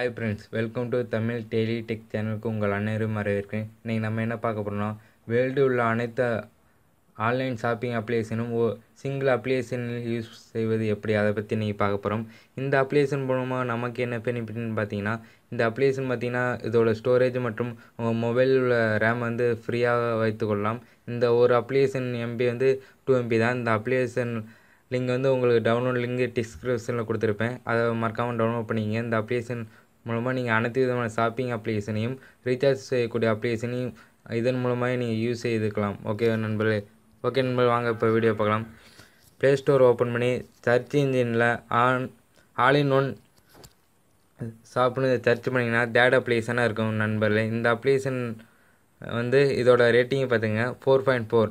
Hi friends, welcome to Tamil daily tech சேனலுக்கு உங்கள் அனைவரும் வரவேற்கிறேன். இன்றைக்கி நம்ம என்ன பார்க்க போகிறோம்னா, வேர்ல்டு உள்ள அனைத்து ஆன்லைன் ஷாப்பிங் அப்ளிகேஷனும் சிங்கிள் அப்ளிகேஷனில் யூஸ் செய்வது எப்படி, அதை பற்றி இன்றைக்கி பார்க்க போகிறோம். இந்த அப்ளிகேஷன் மூலமாக நமக்கு என்ன பெனிஃபிட்னு பார்த்தீங்கன்னா, இந்த அப்ளிகேஷன் பார்த்தீங்கன்னா இதோட ஸ்டோரேஜ் மற்றும் உங்கள் மொபைலில் உள்ள ரேம் வந்து ஃப்ரீயாக வைத்துக்கொள்ளலாம். இந்த ஒரு அப்ளிகேஷன் எம்பி வந்து 2 MB தான். இந்த அப்ளிகேஷன் லிங்க் வந்து உங்களுக்கு டவுன்லோட் லிங்க் டிஸ்கிரிப்ஷனில் கொடுத்துருப்பேன். அதை மறக்காமல் டவுன்லோட் பண்ணிங்க. இந்த அப்ளிகேஷன் மூலமாக நீங்கள் அனைத்து விதமான ஷாப்பிங் அப்ளிகேஷனையும் ரீசார்ஜ் செய்யக்கூடிய அப்ளிகேஷனையும் இதன் மூலமாக நீங்கள் யூஸ் செய்துக்கலாம். ஓகே நண்பர்களே, வாங்க இப்போ வீடியோ பார்க்கலாம். ப்ளே ஸ்டோர் ஓப்பன் பண்ணி சர்ச் இன்ஜினில் ஆல் இன் ஒன் ஷாப்னு சர்ச் பண்ணிங்கன்னா தேட் அப்ளிகேஷனாக இருக்கும் நண்பர்களே. இந்த அப்ளிகேஷன் வந்து இதோட ரேட்டிங்கை பார்த்துங்க 4.4.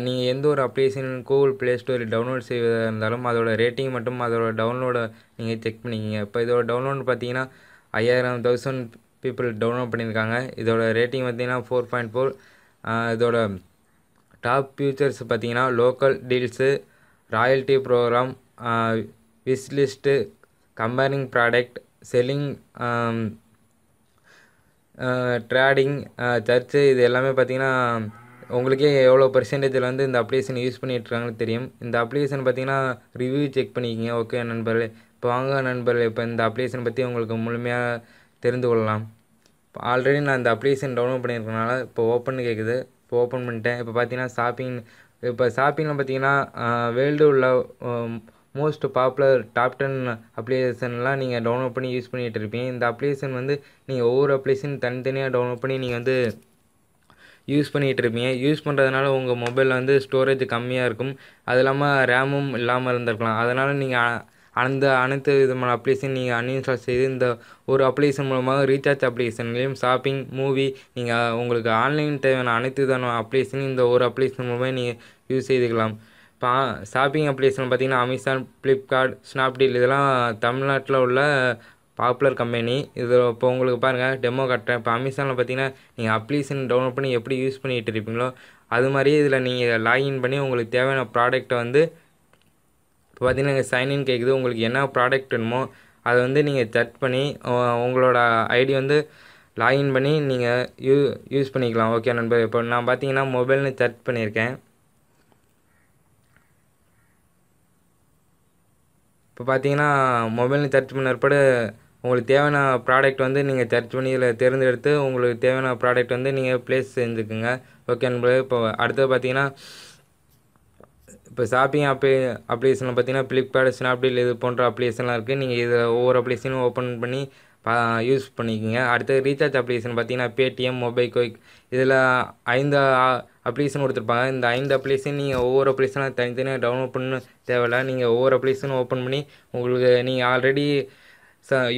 நீங்கள் எந்த ஒரு அப்ளிகேஷன் கூகுள் ப்ளே ஸ்டோரில் டவுன்லோட் செய்வதாக இருந்தாலும் அதோட ரேட்டிங் மற்றும் அதோட டவுன்லோடை நீங்கள் செக் பண்ணிக்கிங்க. இப்போ இதோட டவுன்லோட் பார்த்தீங்கன்னா 5000 பீப்புள் டவுன்லோட் பண்ணியிருக்காங்க. இதோட ரேட்டிங் பார்த்தீங்கன்னா 4.4. இதோட டாப் ஃபியூச்சர்ஸ் பார்த்தீங்கன்னா local deals, royalty program, wish list, comparing product, selling, trading, search, இது எல்லாமே பார்த்தீங்கன்னா உங்களுக்கே எவ்வளோ பெர்சன்டேஜில் வந்து இந்த அப்ளிகேஷன் யூஸ் பண்ணிட்டுருக்காங்கன்னு தெரியும். இந்த அப்ளிகேஷன் பார்த்தீங்கன்னா ரிவ்யூ செக் பண்ணிக்கிங்க. ஓகே நண்பர்களே, இப்போ வாங்க நண்பர்களே, இப்போ இந்த அப்ளிகேஷன் பற்றி உங்களுக்கு முழுமையாக தெரிந்து கொள்ளலாம். இப்போ ஆல்ரெடி நான் இந்த அப்ளிகேஷன் டவுன்லோட் பண்ணியிருக்கனால இப்போ ஓப்பன் கேட்குது. இப்போ ஓப்பன் பண்ணிட்டேன். இப்போ பார்த்தீங்கன்னா ஷாப்பிங்கில் பார்த்தீங்கன்னா வேர்ல்டு உள்ள மோஸ்ட் பாப்புலர் டாப் 10 அப்ளிகேஷன்லாம் நீங்கள் டவுன்லோட் பண்ணி யூஸ் பண்ணிகிட்டு இருப்பீங்க. இந்த அப்ளிகேஷன் வந்து நீங்கள் ஒவ்வொரு அப்ளிகேஷன் தனித்தனியாக டவுன்லோட் பண்ணி நீங்கள் வந்து யூஸ் பண்ணிகிட்டு இருப்பீங்க. யூஸ் பண்ணுறதுனால உங்கள் மொபைலில் வந்து ஸ்டோரேஜ் கம்மியாக இருக்கும். அது இல்லாமல் ரேமும் இல்லாமல் இருந்திருக்கலாம். அதனால் நீங்கள் அனைத்து விதமான அப்ளிகேஷன் நீங்கள் அன்இன்ஸ்டால் செய்து இந்த ஒரு அப்ளிகேஷன் மூலமாக ரீசார்ஜ் அப்ளிகேஷன்லையும் ஷாப்பிங், மூவி, நீங்கள் உங்களுக்கு ஆன்லைன் தேவையான அனைத்து விதமான அப்ளிகேஷனும் இந்த ஒரு அப்ளிகேஷன் மூலமாக நீங்கள் யூஸ் செய்துக்கலாம். இப்போ ஷாப்பிங் அப்ளிகேஷன் பார்த்தீங்கன்னா அமேசான், ஃப்ளிப்கார்ட், ஸ்னாப்டீல், இதெல்லாம் தமிழ்நாட்டில் உள்ள பாப்புலர் கம்பெனி. இது இப்போ உங்களுக்கு பாருங்கள் டெமோ காட்டுறேன். இப்போ அமேசானில் பார்த்தீங்கன்னா நீங்கள் அப்ளிகேஷன் டவுன்லோட் பண்ணி எப்படி யூஸ் பண்ணிகிட்டு இருப்பீங்களோ அது மாதிரியே இதில் நீங்கள் லாகின் பண்ணி உங்களுக்கு தேவையான ப்ராடக்ட்டை வந்து இப்போ பார்த்தீங்கன்னா இங்கே சைன்இன் கேட்குது. உங்களுக்கு என்ன ப்ராடக்ட் வேணுமோ அதை வந்து நீங்கள் சர்ச் பண்ணி உங்களோட ஐடி வந்து லாகின் பண்ணி நீங்கள் யூஸ் பண்ணிக்கலாம். ஓகே நண்பர், இப்போ நான் பார்த்தீங்கன்னா மொபைல்னு சர்ச் பண்ணியிருக்கேன். இப்போ பார்த்தீங்கன்னா மொபைல்னு சர்ச் பண்ண பிற்பாடு உங்களுக்கு தேவையான ப்ராடக்ட் வந்து நீங்கள் சர்ச் பண்ணி இதில் தேர்ந்தெடுத்து உங்களுக்கு தேவையான ப்ராடக்ட் வந்து நீங்கள் ப்ளேஸ் செஞ்சுக்குங்க. ஓகே நண்பர்களே, இப்போ அடுத்தது பார்த்தீங்கன்னா இப்போ ஷாப்பிங் அப்ளிகேஷனில் பார்த்தீங்கன்னா ஃப்ளிப்கார்ட், ஸ்னாப்டீல், இது போன்ற அப்ளிகேஷன்லாம் இருக்குது. நீங்கள் இதில் ஒவ்வொரு அப்ளிகேஷனும் ஓப்பன் பண்ணி யூஸ் பண்ணிக்கோங்க. அடுத்தது ரீசார்ஜ் அப்ளிகேஷன் பார்த்தீங்கன்னா பேடிஎம், மொபைக்விக், இதில் 5 அப்ளிகேஷன் கொடுத்துருப்பாங்க. இந்த 5 அப்ளிகேஷன் நீங்கள் ஒவ்வொரு அப்ளிகேஷனாக தனித்தனியாக டவுன்லோட் பண்ண தேவையில்லை. நீங்கள் ஒவ்வொரு அப்ளிகேஷனும் ஓப்பன் பண்ணி உங்களுக்கு நீங்கள் ஆல்ரெடி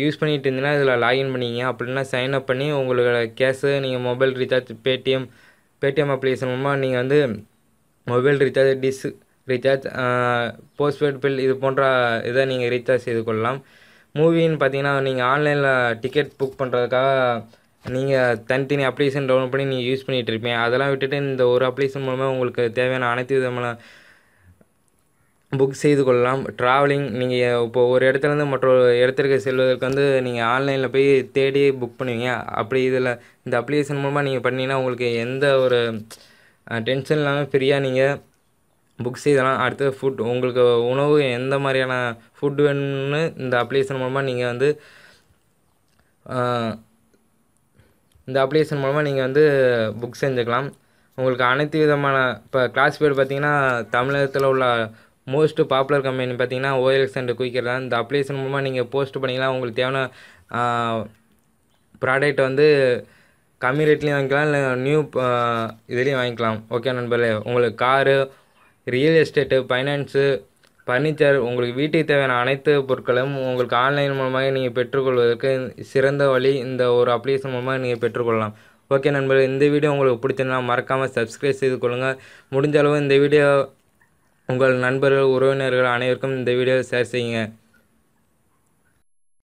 யூஸ் பண்ணிட்டு இருந்தீங்கன்னா இதில் லாகின் பண்ணிங்க. அப்படின்னா சைன் அப் பண்ணி உங்களோட கேஷு, நீங்கள் மொபைல் ரீசார்ஜ், பேடிஎம் அப்ளிகேஷன் மூலமாக நீங்கள் வந்து mobile recharge, dish recharge, postpaid bill, இது போன்ற இதை நீங்கள் ரீசார்ஜ் செய்து கொள்ளலாம். மூவின்னு பார்த்தீங்கன்னா நீங்கள் ஆன்லைனில் டிக்கெட் புக் பண்ணுறதுக்காக நீங்கள் தனித்தனி அப்ளிகேஷன் டவுன்லோட் பண்ணி நீங்கள் யூஸ் பண்ணிகிட்டு இருப்பீங்க. அதெல்லாம் விட்டுட்டு இந்த ஒரு அப்ளிகேஷன் மூலமாக உங்களுக்கு தேவையான அனைத்து விதமான புக் செய்து கொள்ளலாம். ட்ராவலிங், நீங்கள் இப்போ ஒரு இடத்துலேருந்து மற்றொரு இடத்திற்கு செல்வதற்கு வந்து நீங்கள் ஆன்லைனில் போய் தேடி புக் பண்ணுவீங்க. அப்படி இதில் இந்த அப்ளிகேஷன் மூலமாக நீங்கள் பண்ணிங்கன்னா உங்களுக்கு எந்த ஒரு டென்ஷன் இல்லாமல் ஃப்ரீயாக நீங்கள் புக் செய்யலாம். அடுத்தது ஃபுட், உங்களுக்கு உணவு எந்த மாதிரியான ஃபுட் வேணும்னு இந்த அப்ளிகேஷன் மூலமாக நீங்கள் வந்து புக் செஞ்சுக்கலாம். உங்களுக்கு அனைத்து விதமான இப்போ கிளாஸிஃபைடு பார்த்தீங்கன்னா தமிழகத்தில் உள்ள மோஸ்ட் பாப்புலர் கம்பெனி பார்த்தீங்கன்னா OLX அண்ட் குயிக்கர் தான். இந்த அப்ளிகேஷன் மூலமாக நீங்கள் போஸ்ட் பண்ணிக்கலாம். உங்களுக்கு தேவையான ப்ராடக்ட் வந்து கம்மி ரேட்லேயும் வாங்கிக்கலாம், இல்லை நியூ இதுலேயும் வாங்கிக்கலாம். ஓகே நண்பர்களே, உங்களுக்கு car, real estate, finance, furniture, உங்களுக்கு வீட்டுக்கு தேவையான அனைத்து பொருட்களும் உங்களுக்கு ஆன்லைன் மூலமாக நீங்கள் பெற்றுக்கொள்வதற்கு சிறந்த வழி இந்த ஒரு அப்ளிகேஷன் மூலமாக நீங்கள் பெற்றுக்கொள்ளலாம். ஓகே நண்பர்களே, இந்த வீடியோ உங்களுக்கு பிடிச்சிருந்தா மறக்காமல் சப்ஸ்கிரைப் செய்து கொள்ளுங்கள். முடிஞ்ச அளவு இந்த வீடியோ உங்கள் நண்பர்கள், உறவினர்கள் அனைவருக்கும் இந்த வீடியோ ஷேர் செய்யுங்க.